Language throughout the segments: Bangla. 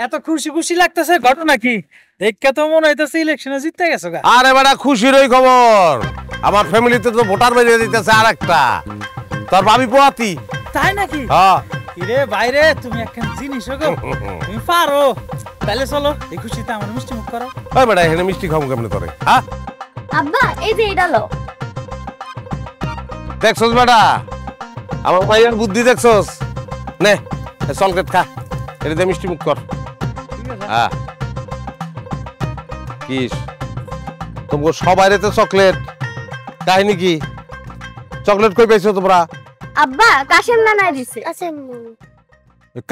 এত খুশি খুশি লাগতেছে, ঘটনা কি? দেখে তো মনে হইতেছে ইলেকশনে জিতে গেছো গা। আরে বেটা খুশির ওই খবর, আমার ফ্যামিলিতে তো ভোটার বেরিয়ে দিতেছে আর একটা, তোর ভাবি পোয়াতি। তাই নাকি? হ্যাঁ। কিরে বাইরে তুমি একখান জিনিস গো, তুমি পারো। তাহলে চলো এই খুশিতে আমার মিষ্টি মুখ করো। ওই বেটা এখানে মিষ্টি খাবো কেমনে তোরে? হ্যাঁ আব্বা এই যে এটা লো। দেখছস বেটা আমার ভাইয়ের বুদ্ধি দেখছস? নে চকলেট খা, এটা মিষ্টি মুখ কর। হ্যাঁ কিস তোমাকে সবাই তো চকলেট, কাহিনী কি? চকলেট কই পাইছো তোমরা? আব্বা কাশেম নানাই দিছে।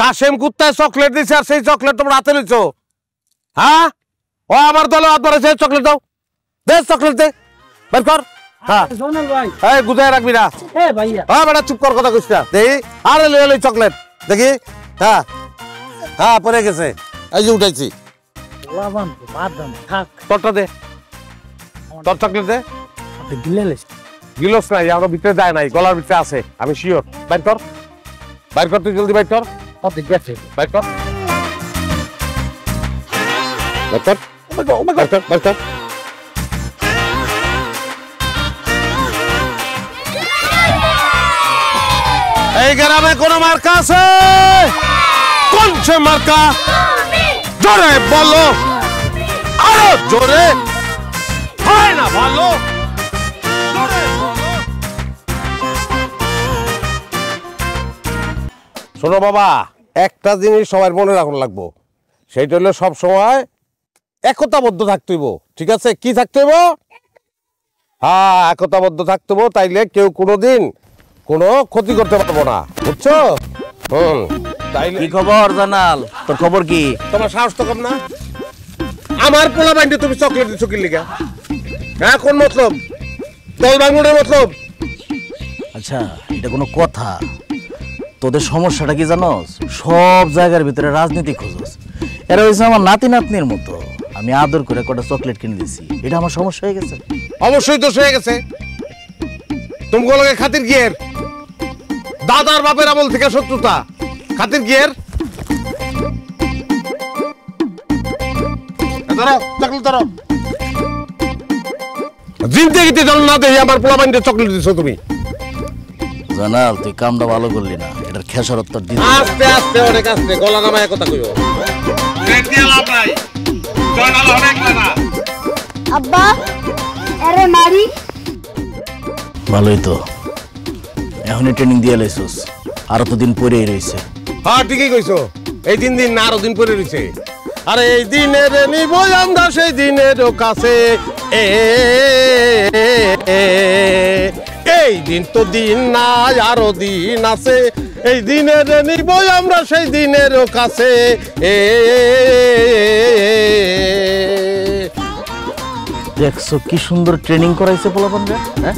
কাশেম কুত্তায় চকলেট দিছে আর সেই চকলেট তোমরা হাতে নিছো? হ্যাঁ ও আমার দলে হাত বাড়াইছে, চকলেট দাও, দে চকলেট দে, বের কর। হ্যাঁ জোনাল ভাই, এই গুজায় রাখবি না। এ ভাইয়া, হ্যাঁ বেটা চুপ কর, কথা কইছ না। দেখি আরে লই লই চকলেট দেখি। হ্যাঁ হ্যাঁ পড়ে গেছে, এই যে উঠাইছি। লাভান বাদাম থাক, তোরটা দে, তোর চকলেট দে। আপনি গিলেলেস গিলস নাই, আমার ভিতরে যায় নাই, গলার ভিতরে আছে, আমি শিওর। বাইর কর, বাইর কর, তুই জলদি বাইর কর। আপনি গেছে বাইর কর, বাইর কর, বাইর কর, বাইর কর। এই গ্রামে কোন মার্কা আছে? কোন সে মার্কা? জোরে বলো, আরো জোরে, হয় না ভালো, জোরে বলো। শোনো বাবা, একটা জিনিস সবার মনে রাখুন লাগবো, সেইটা হলো সব সময় একতাবদ্ধ থাকতে হইব। ঠিক আছে? কি থাকতে হইব? হ্যাঁ একতাবদ্ধ থাকতে হইব, তাইলে কেউ কোনোদিন কোনো ক্ষতি করতে পারবো না, বুঝছো? তাইলে কি খবর জানাল? তোর খবর কি? তোমার সাহস তো কম না, আমার পোলা বাইন্ডে তুমি চকলেট দিচ্ছ কি লিগা? হ্যাঁ কোন মতলব? দল ভাঙনের মতলব? আচ্ছা এটা কোনো কথা? তোদের সমস্যাটা কি জানোস? সব জায়গার ভিতরে রাজনীতি খোঁজস। এরা হয়েছে আমার নাতি নাতনির মতো, আমি আদর করে কটা চকলেট কিনে দিছি, এটা আমার সমস্যা হয়ে গেছে? অবশ্যই দোষ হয়ে গেছে। তুমি লগে খাতির গিয়ের, দাদার বাপের আমল থেকে শত্রুতা, খাতির গিয়ের। ধরো চকলেট ধরো, জিন্দেগিতে জল না দেই আমার পোলা বাইন্ডে চকলেট দিছো তুমি। জানাল তুই কামটা ভালো করলি না, এটার খেসারত তোর দিদি। আস্তে আস্তে অনেক আস্তে, গলা নামায় কথা কইও। আব্বা আরে মারি। ভালোই তো, এখনই ট্রেনিং দিয়ে লাইছস, আরো তো দিন পরেই রয়েছে। হ্যাঁ ঠিকই কইছো, এই তিন দিন না আরো দিন পরে রয়েছে। আরে এই দিনের নিব আমরা সেই দিনের কাছে, এই দিন তো দিন না আরো দিন আছে, এই দিনের নিব আমরা সেই দিনের কাছে। দেখছো কি সুন্দর ট্রেনিং করাইছে পোলাপানরা। হ্যাঁ